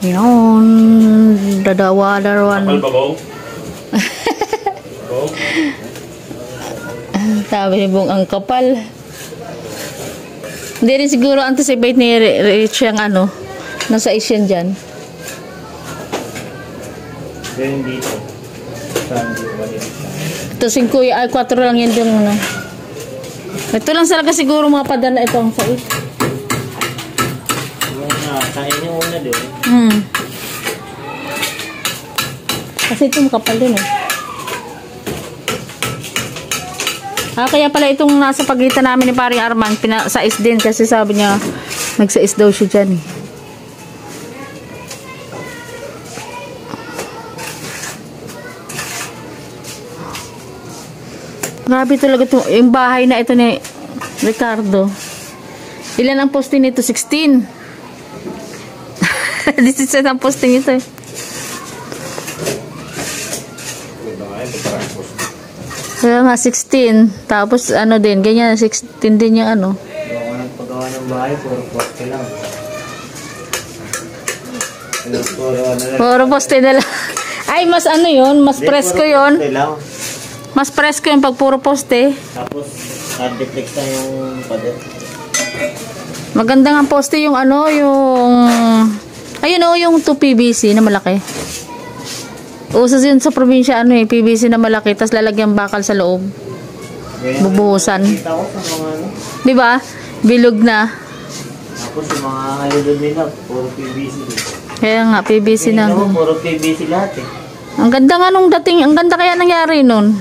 Yun. Dadawa-darawan. Kapal babaw? Babaw? Sabi ni Bong, ang kapal. Hindi rin siguro anticipate ni Rich yung ano, nasa Asian dyan. Then dito. Saan dito ba dito? Ito 5, ay 4 lang yun yung ano. Ito lang talaga siguro mga padala ito ang sais. Kain yung una doon. Kasi ito makapal din eh. Kaya pala itong nasa pagitan namin ni Paring Arman, pinasais din kasi sabi niya, nagsais daw siya dyan eh. Grabe talaga ito, yung bahay na ito ni Ricardo. Ilan ang poste nito? 16. 17 ang poste nito eh. Kaya nga 16. Tapos ano din, ganyan 16 din yung ano. Ako nagpagawa ng bahay, puro poste lang. Puro poste na lang. Ay, mas ano yun, mas presko yun. Mas presko yung pag puro poste. Tapos, hard-deflex na yung pader. Maganda nga poste yung ano, yung... Ayun o, yung 2 PVC na malaki. Uso yun sa probinsya, ano eh, PVC na malaki, tapos lalagyan bakal sa loob. Bubuhusan. Kita ko sa mga ano. Diba? Bilog na. Tapos yung mga ayodod nila, puro PVC. Kaya nga, PVC na. Puro PVC lahat eh. Ang ganda nga nung dating, ang ganda kaya nangyari nun.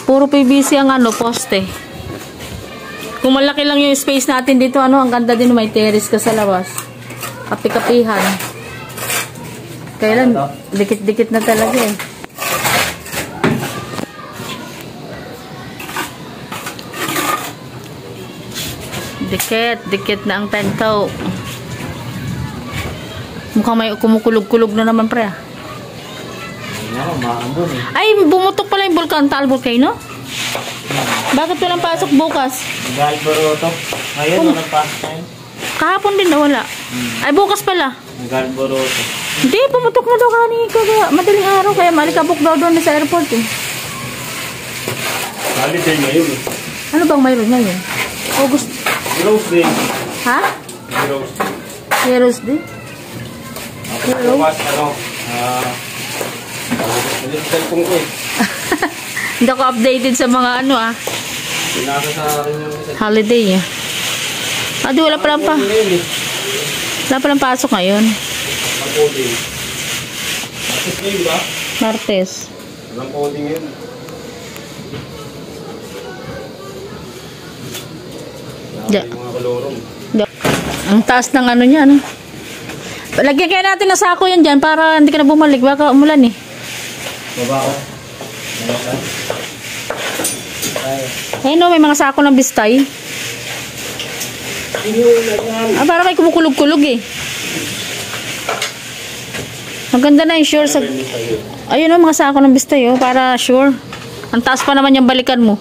Puro PVC ang ano, poste. Kung malaki lang yung space natin dito, ano, ang ganda din may terrace ka sa labas. Kapi-kapihan. Kaya lang, dikit-dikit na talaga eh. Dikit na ang pento. Mukhang may kumukulog-kulog na naman pre ah. Ay, bumutok pala yung Taal Volcano? Bakit walang pasok bukas? Galboroto. Ngayon, walang pasok na yun. Kahapon din na wala. Ay, bukas pala. Galboroto. Hindi, pumutok na daw kanina madaling araw. Kaya malikabok daw doon sa airport eh. Holiday ngayon eh. Ano bang mayroon ngayon? August. Heroes Day. Ha? Heroes Day. Heroes Day? Hello? Ano? Cellphone ko eh. Hindi ako updated sa mga ano ah. Pinasa sa akin yung holiday eh. Di wala palang pa. Wala palang pasok ngayon. Coding. Martes ngayon ba? Martes. Walang coding ngayon. Mga kalorong. Ang taas ng ano niya, ano? Lagyan kaya natin na sako yan dyan para hindi ka na bumalik. Baka umulan eh. Baba ko. Ayun no, may mga sako ng bistay. Para may kumukulog-kulog eh. Maganda na yung sure sa... Ayun o, mga sako ng bistay oh, para sure. Ang taas pa naman yung balikan mo.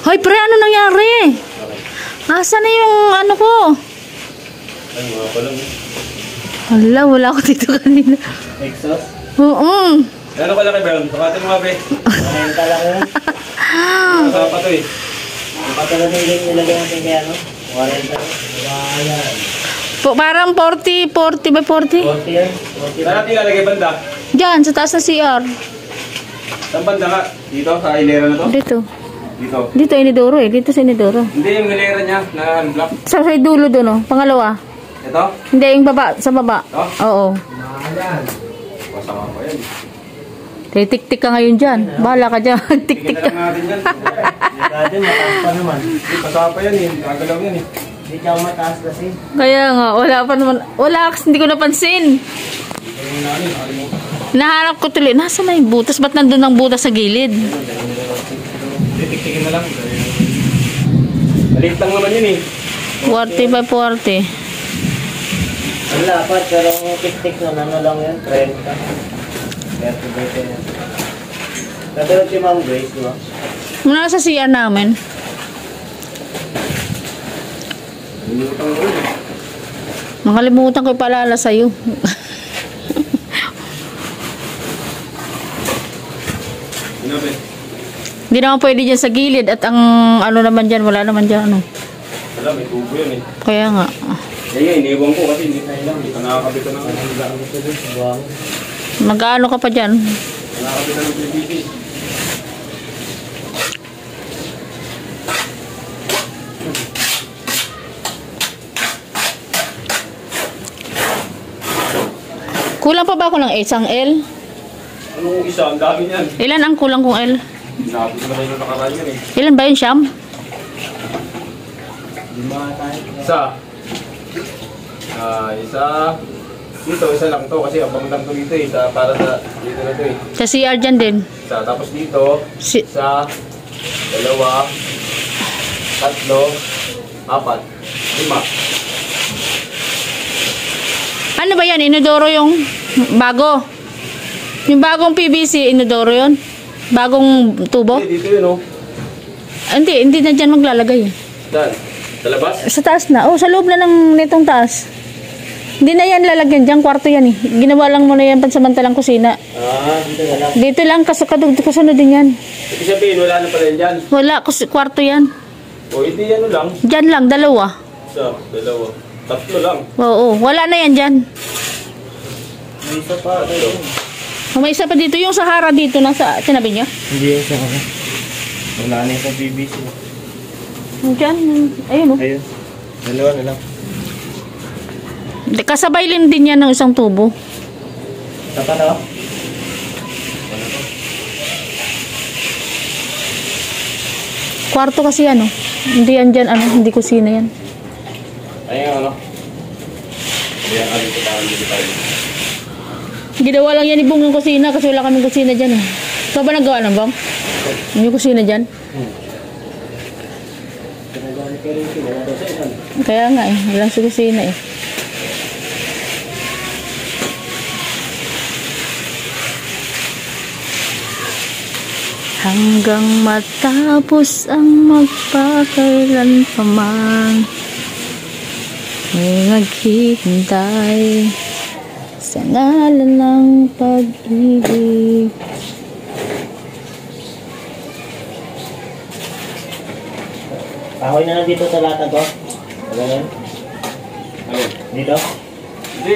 Hoy pre, ano nangyari? Asa na yung ano ko? Ay, mga palang. Hala, wala ako dito kanina. Exhaust? Oo. Ano ka laki ba yun? Tukatin mo nga be. Ano ka lang yun? Masama pa to eh. Ang patala na yung nilagay natin kaya no? 40. Ayan. Parang 40 by 40. 40 yan? Saan natin ilalagay banda? Diyan, sa taas ng CR. Saan banda nga? Dito? Sa hilera na to? Dito. Dito? Dito, Inidoro eh. Dito sa Inidoro. Hindi, yung hilera niya na block. Sa dulo doon oh. Pangalawa. Ito? Hindi, yung baba. Sa baba. Ito? Oo. Ayan. Pasama pa yan. Tik-tik ka ngayon dyan. Bahala ka dyan. Tik-tik ka. Tingnan lang natin yan. Dati mataas pa naman. Pasama pa yan eh. Kagalaw yan eh. Hindi siya mataas kasi. Kaya nga, wala pa naman. Wala kasi hindi ko napansin. Nahanap ko tuloy. Nasaan na yung butas? Ba't nandun ang butas sa gilid? Tik-tikin na lang. Maliit lang naman yun eh. 40 by 40. Ang lapat, pero ang tik-tik na ano lang yan, 30. Kaya tubutin yan. Katulad si Ma'am Grace, di ba? Muna sa CR namin. Lumutang ko rin. Makalimutan ko ipaalala sa'yo. Ano ba? Hindi naman pwede dyan sa gilid at ang ano naman dyan, wala naman dyan ano. Wala, may tubo yan eh. Kaya nga. Kaya iniwan ko kasi hindi tayo lang. Hindi ka nakakabito ng ano. Mag-ano ka pa dyan? Nakakabito ng PVC. Kulang pa ba ako ng isang L? Anong isa? Ang dami niyan. Ilan ang kulang kong L? Nabot na kayo nakaraan yan eh. Ilan ba yun, Siyam? Isa. Isa. Dito, isa lang to kasi abang lang to dito eh. Para sa dito na to eh. Sa CR dyan din. Isa. Tapos dito, isa, dalawa, tatlo, apat, lima. Ano ba yan? Inodoro yung bago? Yung bagong PVC, inodoro yun? Bagong tubo? Dito yun oh. Hindi na dyan maglalagay. Dan. Sa labas? Sa taas na. Oh, sa loob na ng nitong taas. Hindi na yan lalagyan dyan. Kwarto yan eh. Ginawa lang mo na yan pansamantalang kusina. Dito na lang. Dito lang. Kasunod din yan. Ibig sabihin, wala na pala yan dyan. Wala. Kwarto yan. O, hindi ano lang. Dyan lang. Dalawa. Isa, dalawa. Tatlo lang. Oo. Wala na yan dyan. May isa pa. Ito. May isa pa dito. Yung Sahara dito. Nasa tinabi niya. Hindi yan siya. Wala na yung PVC. Dyan. Ayun oh. Ayun. Dalawa na lang. Kasabay din yan ng isang tubo. Saka na? Kwarto kasi yan oh. Hindi yan dyan. Hindi kusina yan. Ayun ano? Ayan, dito tayo. Ginawa lang yan ni Bong yung kusina kasi wala kaming kusina dyan eh. Ikaw ba nagawa ng Bong? Yung kusina dyan? Kaya nga eh, walang sa kusina eh. Hanggang matapos ang magpakailan pa man, may maghihintay sa ngalan ng pag-ibig. Kahoy na lang dito sa latag ko. Ano yan? Ayun. Dito? Hindi.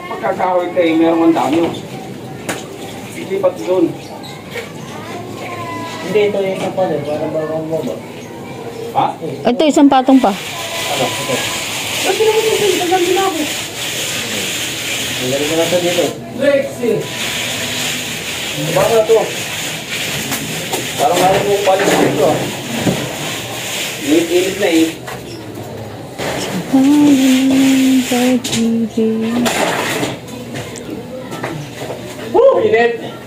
Pagkakahoy kayo, meron ang dami. Ilipat doon. Hindi, ito yung kapal eh. Para bagong mo ba? Ha? Ito, isang patong pa. Ano? Ito. Kasi naman ito, nagagawin na ako. Ang galing na ito dito. Lexi! Baka to. Parang ayaw mo palis dito ah. Init na eh. Woo! Init!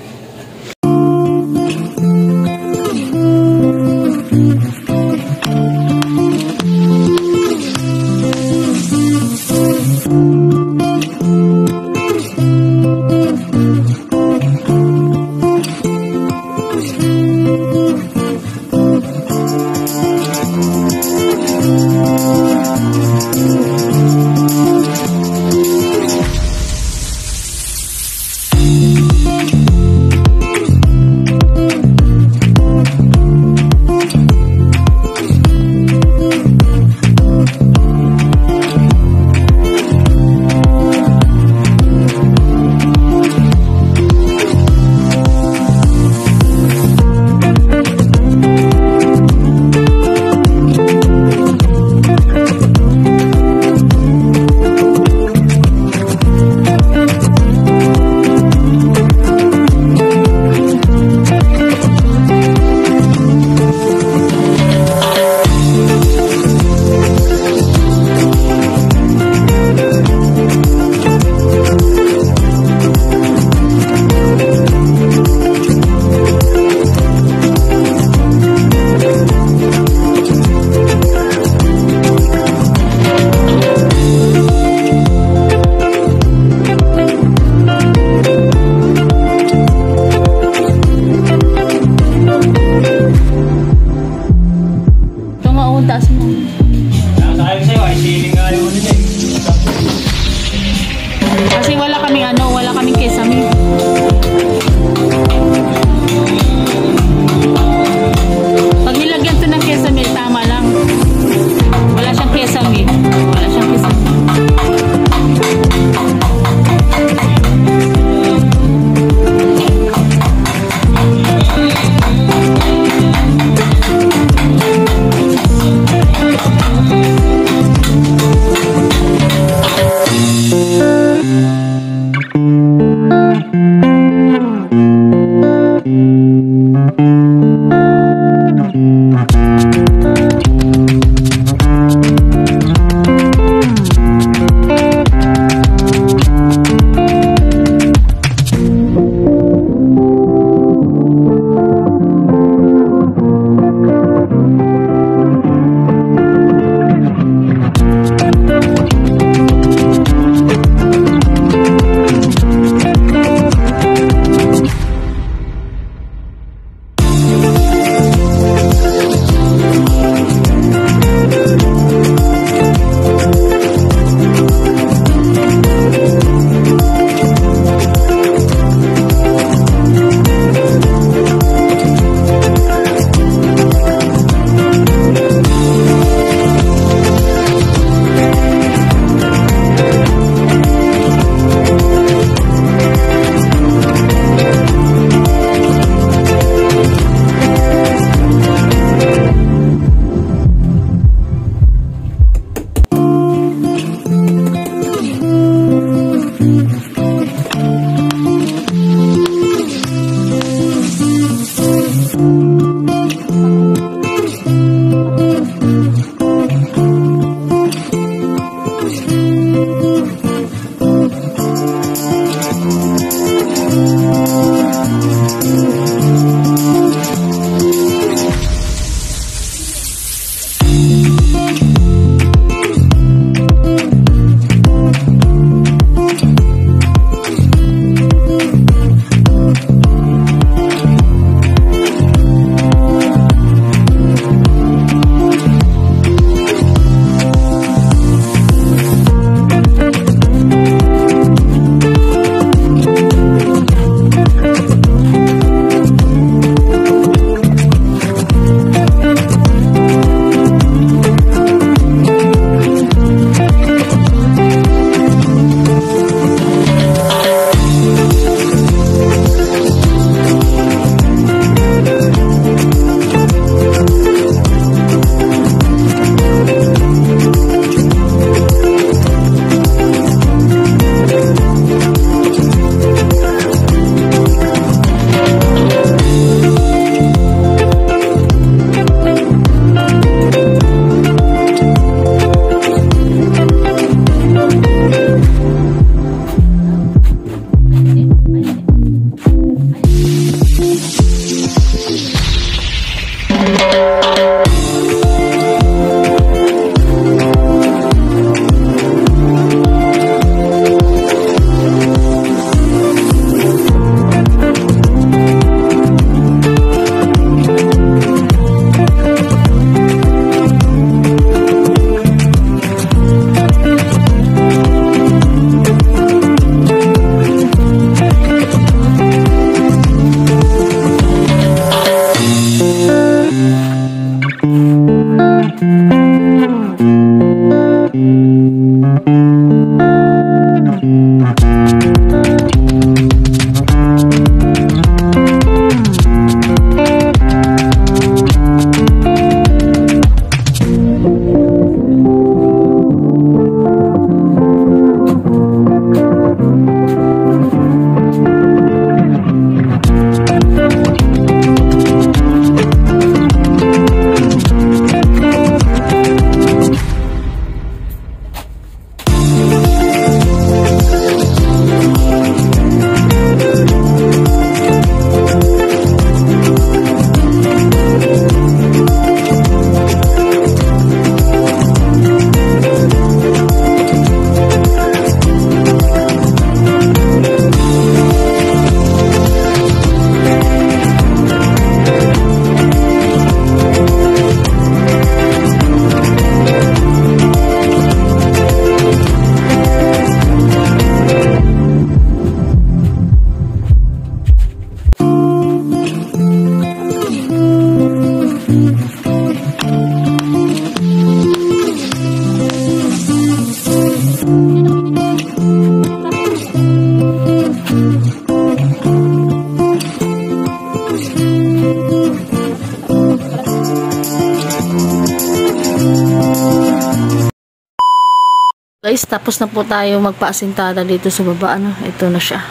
Guys, tapos na po tayo magpaasintada dito sa baba, ano, ito na siya.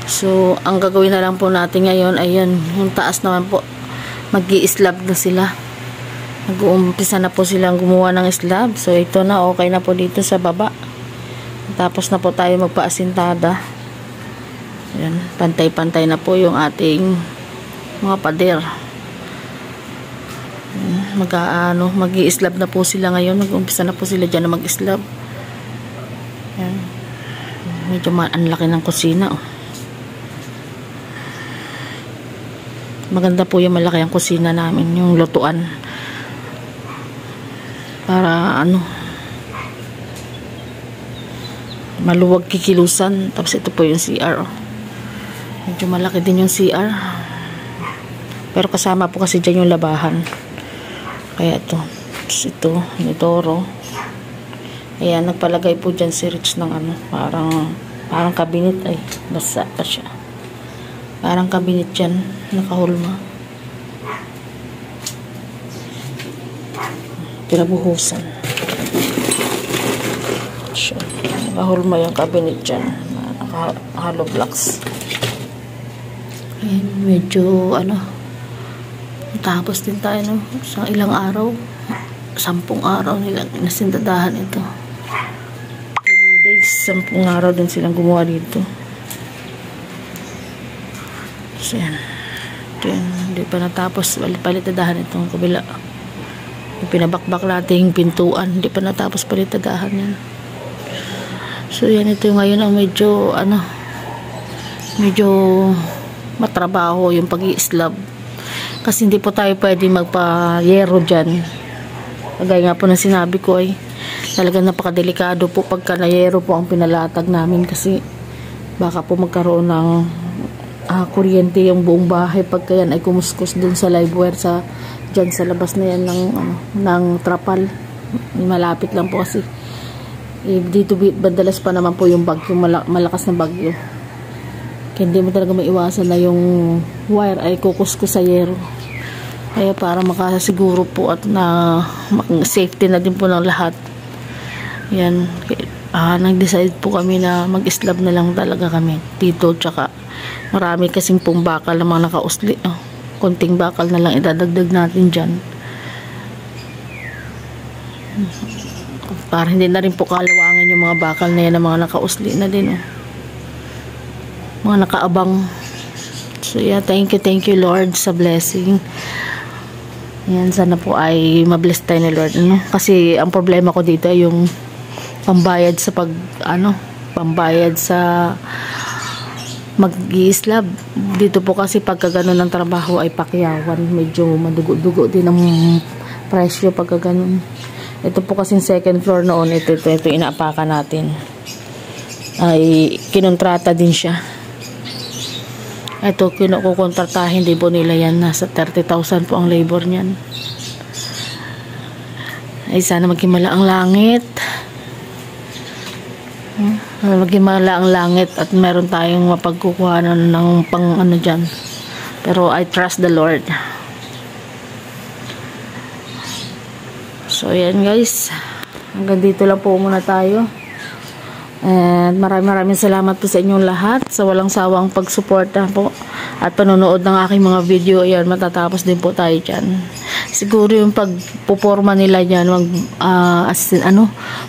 So, ang gagawin na lang po natin ngayon, ayan, yung taas naman po, mag-i-slab na sila. Nag-uumpisa na po silang gumawa ng slab. So, ito na, okay na po dito sa baba. Tapos na po tayo magpaasintada. Ayan, pantay-pantay na po yung ating mga pader. Mag-i-slab na po sila ngayon. Nag-uumpisa na po sila dyan na mag-slab. Ayan. Medyo ang laki ng kusina, oh. Maganda po yung malaki ang kusina namin, yung lutuan. Para maluwag kikilusan. Tapos ito po yung CR, oh. Medyo malaki din yung CR. Pero kasama po kasi dyan yung labahan. Kaya ito. Tapos ito, yung toro. Ayan, nagpalagay po dyan si Rich ng parang cabinet. Ay, basa pa siya. Parang cabinet dyan, nakahulma. Pinabuhusan. So, nakahulma yung cabinet dyan. Hollow blocks. Ayan, medyo tapos din tayo, no? Sa ilang araw. 10 araw nilang nasindadahan ito. 10 days, 10 araw din silang gumawa dito. So yan. Hindi pa natapos. Palitadahan itong kabila. Yung pinabakbak nating pintuan, hindi pa natapos palitadahan yan. So yan, ito ngayon ang medyo matrabaho yung pag-i-slab. Kasi hindi po tayo pwede magpa-yero dyan. Kagaya nga po na sinabi ko, ay talagang napakadelikado po pagka na-yero po ang pinalatag namin, kasi baka po magkaroon ng kuryente yung buong bahay pagka yan ay kumuskus dun sa live wire dyan sa labas na yan ng trapal. Malapit lang po kasi dito bandalas pa naman po yung bagyo, malakas na bagyo. Kaya hindi mo talaga maiwasan na yung wire ay kukuskus sa yero. Kaya para makasiguro po at na safety na din po ng lahat. Yan. Nag-decide po kami na mag-slab na lang talaga kami dito. Tsaka marami kasing pong bakal na mga nakausli. Konting bakal na lang idadagdag natin dyan. Para hindi na rin po kalawangan yung mga bakal na yan na mga nakausli na din. Mga nakaabang. So yeah, thank you Lord sa blessing. Yan, sana po ay mabless tayo ni Lord, kasi ang problema ko dito ay yung pambayad sa pambayad sa mag-i-slab dito po, kasi pagka ganun ng trabaho ay pakyawan, medyo madugo-dugo din ang presyo pagka ganun. Ito po kasi second floor noon, ito inaapakan natin, ay kinontrata din siya. Ito, kukontratahin din po nila yan. Nasa 30,000 po ang labor niyan. ay sana maghimala ang langit. Maghimala ang langit at meron tayong mapagkukuhanan ng pang ano dyan. Pero I trust the Lord. So yan guys, hanggang dito lang po muna tayo. And maraming salamat po sa inyong lahat sa walang sawang pagsuporta po at panonood ng aking mga video. Ayan, matatapos din po tayo dyan. Siguro yung pagpuporma nila dyan,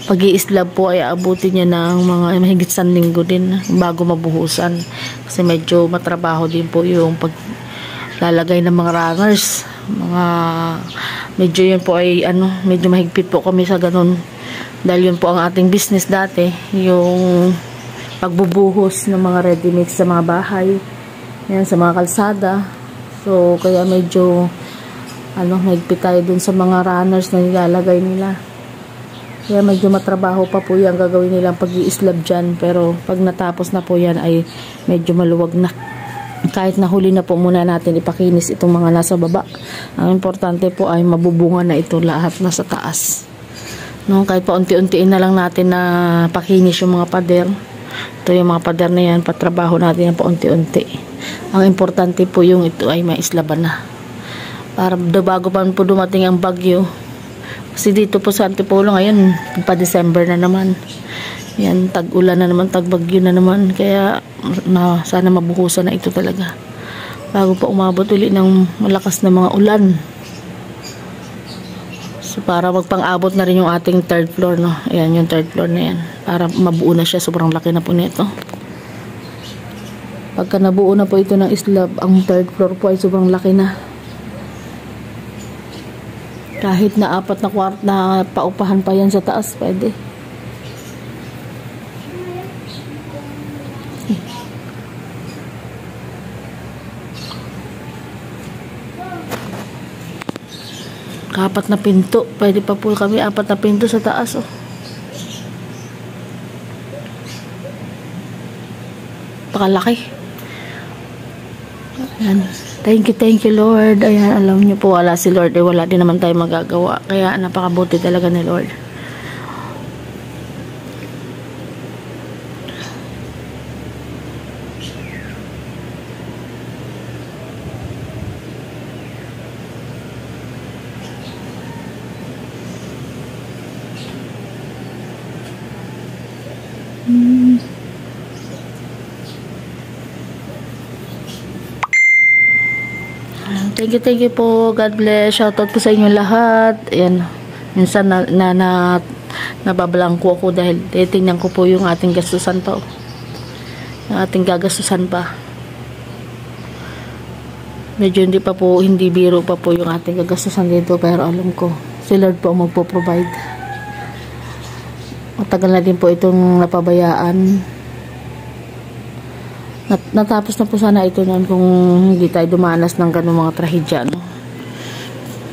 pag-i-slab po ay abutin niya ng mga mahigit 1 linggo din bago mabuhusan. Kasi medyo matrabaho din po yung paglalagay ng mga runners. Medyo yun po ay medyo mahigpit po kami sa ganun. Dahil yun po ang ating business dati, yung pagbubuhos ng mga ready mix sa mga bahay, yan, sa mga kalsada. So kaya medyo mahigpit tayo dun sa mga runners na nilalagay nila. Kaya medyo matrabaho pa po yan gagawin nilang pag-i-slab dyan. Pero pag natapos na po yan ay medyo maluwag na. Kahit nahuli na po muna natin ipakinis itong mga nasa baba. Ang importante po ay mabubunga na ito lahat nasa taas. No, kahit pa unti-untiin na lang natin na pakinis yung mga pader. Ito yung mga pader na yan, patrabaho natin yan pa unti-unti. Ang importante po yung ito ay maislaban na. Para bago pa po dumating ang bagyo. Kasi dito po sa Antipolo ngayon, pa December na naman. Yan, tag-ulan na naman, tag-bagyo na naman. Kaya sana mabuhusan na ito talaga. Bago pa umabot ulit ng malakas na mga ulan. So para magpang-abot na rin yung ating 3rd floor, no? Ayan yung 3rd floor na yan. Para mabuo na siya, sobrang laki na po nito. Pagka nabuo na po ito ng slab, ang 3rd floor po ay sobrang laki na. Kahit na 4 na kwart na paupahan pa yan sa taas, pwede. Apat na pinto. Pwede pa po kami 4 na pinto sa taas. Oh. Pakalaki. Ayan. Thank you Lord. Ayan, alam niyo po, wala si Lord. Wala din naman tayo magagawa. Kaya napakabuti talaga ni Lord. Thank you po. God bless. Shoutout po sa inyo lahat. Ayan. Minsan nababalangko ako dahil titingnan ko po yung ating gastusan pa. Yung ating gagastusan pa. Medyo hindi biro pa po yung ating gagastusan dito, pero alam ko si Lord po magpo-provide. Matagal na din po itong napabayaan. Natapos na po sana ito noon kung hindi tayo dumanas ng ganung mga trahedya, no?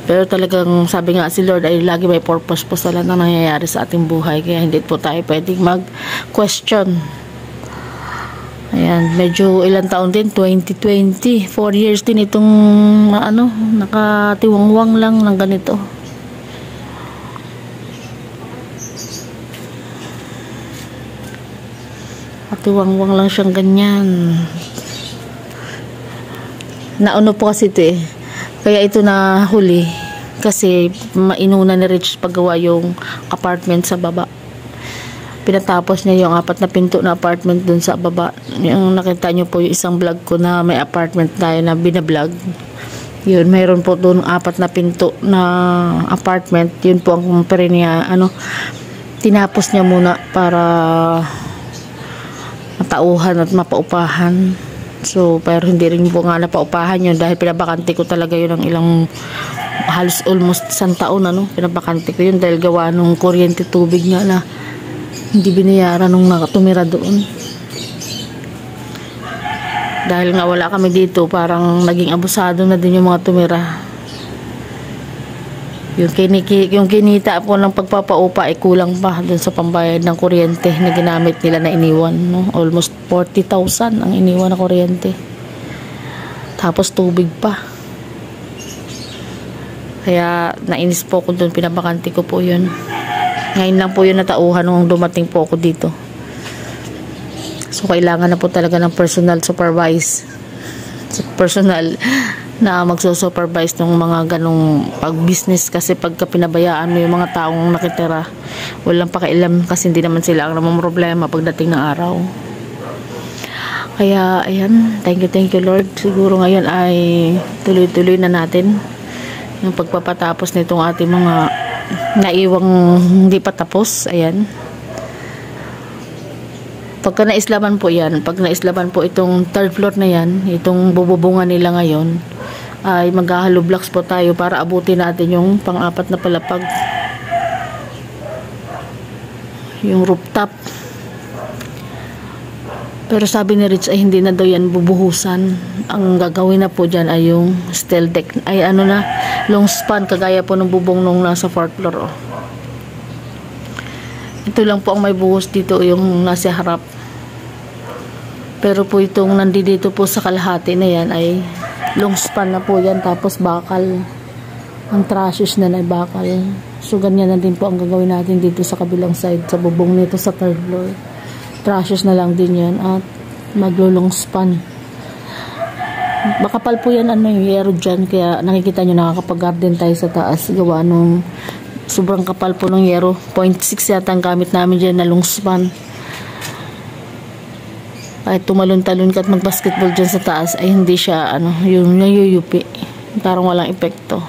Pero talagang sabi nga si Lord ay lagi may purpose po sa lahat na nangyayari sa ating buhay, kaya hindi po tayo pwedeng mag-question. Ayan, medyo ilang taon din, 2020, 4 years din itong nakatiwangwang lang ng ganito. Tiwangwang lang siyang ganyan. Nauna po kasi ito kaya ito na huli kasi mainuna ni Rich paggawa yung apartment sa baba. Pinatapos niya yung 4 na pinto na apartment dun sa baba. Yung nakita nyo po yung isang vlog ko na may apartment tayo na binablog. Yun, mayroon po dun 4 na pinto na apartment. Yun po ang niya, tinapos niya muna para matauhan at mapaupahan. So, pero hindi rin po nga napaupahan yun dahil pinabakante ko talaga yun ng ilang halos almost 1 taon, pinabakante ko yun dahil gawa nung kuryente tubig nga na hindi binayaran nung nakatumira doon. Dahil nga wala kami dito, parang naging abusado na din yung mga tumira. Yung kinita po ng pagpapaupa ay kulang pa dun sa pambayad ng kuryente na ginamit nila na iniwan, no? Almost 40,000 ang iniwan na kuryente. Tapos tubig pa. Kaya nainis po ko doon, pinabakante ko po yun. Ngayon lang po yun natauhan nung dumating po ako dito. So kailangan na po talaga ng personal na magsusupervise ng mga ganong pag-business, kasi pagka pinabayaan mo yung mga taong nakitira, walang pakialam kasi hindi naman sila ang namang problema pagdating ng araw. Kaya ayan, thank you Lord. Siguro ngayon ay tuloy-tuloy na natin yung pagpapatapos nitong ating mga naiwang hindi pa tapos. Ayan, pagka naislaban po yan, pag naislaban po itong third floor na yan, itong bububungan nila ngayon, ay mag-hollow blocks po tayo para abutin natin yung pang-apat na palapag, yung rooftop. Pero sabi ni Rich ay hindi na daw yan bubuhusan. Ang gagawin na po dyan ay yung steel deck, ay ano na, long span, kagaya po ng bubong nung nasa 4th floor. Oh. Ito lang po ang may buhos dito, yung nasa harap. Pero po itong nandito po sa kalahati na yan ay long span na po yan, tapos bakal. Ang trashes na bakal. So ganyan na din po ang gagawin natin dito sa kabilang side, sa bubong nito sa 3rd floor. Trashes na lang din yan at maglo-long span. Makapal po yan yung yero dyan, kaya nakikita nyo nakakapag-garden tayo sa taas gawa nung sobrang kapal po ng yero. 0.6 yata ang gamit namin dyan na long span. Kahit tumalon-talon ka at mag-basketball dyan sa taas ay hindi siya yung nayuyupi, parang walang epekto.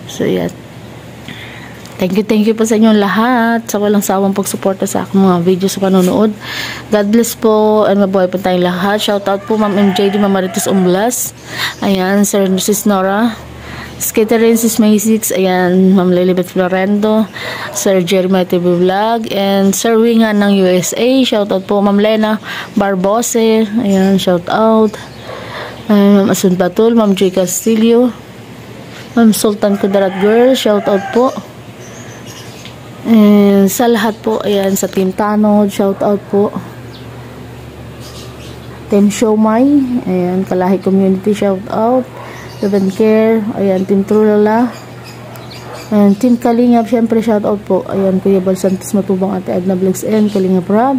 So yan, thank you po sa inyong lahat sa walang sawang pagsuporta sa aking mga video sa panonood. God bless po and mabuhay po tayong lahat. Shout out po Ma'am MJD, Ma'am Marites Umblas, ayan, Sir Mrs. Nora Skaterin, Sis May 6, ayan, Ma'am Lilibet Florendo, Sir Jeremiah TV Vlog, and Sir Wingan ng USA. Shout out po Ma'am Lena Barbose, ayan, shout out. Ma'am Asun Batul, Ma'am Joy Castillo, Ma'am Sultan Kudarat Girl, shout out po. And sa lahat po, ayan, sa Team Tanod, shout out po. Team Showmay, ayan, Kalahi Community, shout out. Seven Care, ayan, Team Trulala, and Team Kalingap, syempre shout out po, ayan, Kuya Bal Santos Matubang, Ate Edna Vlogs, and Kalingap Rob.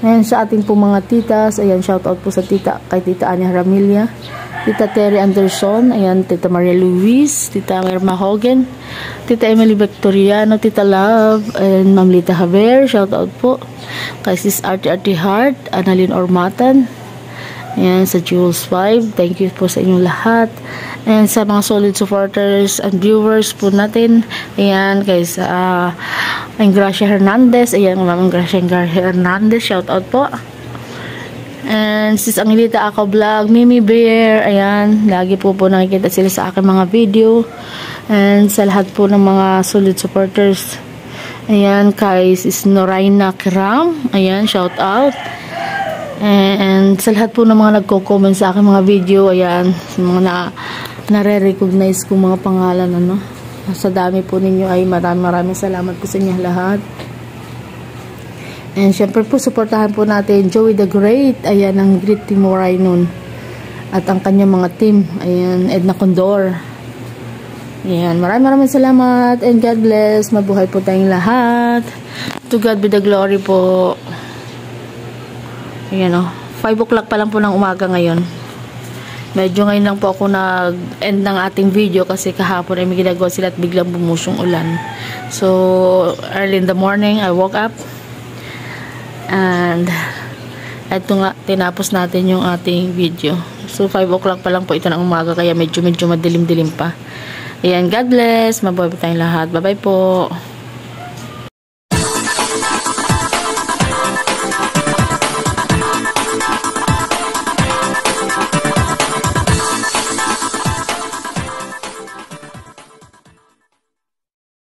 And sa ating po mga titas, ayan, shout out po sa tita, kay Tita Anya Ramilia, Tita Terry Anderson, ayan, Tita Maria Luis, Tita Irma Hogan, Tita Emily Victoriano, Tita Love, and Ma'am Lita Javier, shout out po kay Sis Arte Heart, Annalyn Ormatan, ayan, sa Jules 5, thank you po sa inyong lahat. And sa mga solid supporters and viewers po natin, ayan, kay sa Gracia Hernandez, ayan, Ma'am Gracia Hernandez, shout out po. And Sis Angelita Ako Vlog, Mimi Bear, ayan, lagi po nakikita sila sa aking mga video. And sa lahat po ng mga solid supporters, ayan, kay Sis Noraina Kiram, ayan, shout out. And sa lahat po ng mga nagko-comment sa aking mga video, ayan, sa mga nare-recognize kong mga pangalan, sa dami po ninyo ay maraming salamat po sa inyo lahat. And syempre po, supportahan po natin Joey the Great, ayan, ang Great Team Moray nun, at ang kanyang mga team, ayan, Edna Condor, ayan, maraming salamat, and God bless, mabuhay po tayong lahat. To God be the glory po. Ayan, 5 o'clock pa lang po ng umaga ngayon. Medyo ngayon lang po ako nag-end ng ating video kasi kahapon ay may ginagawa sila at biglang bumusyong ulan. So, early in the morning, I woke up. And, ito nga, tinapos natin yung ating video. So, 5 o'clock pa lang po ito ng umaga kaya medyo madilim-dilim pa. Ayan, God bless. Mabuhay po tayong lahat. Bye-bye po.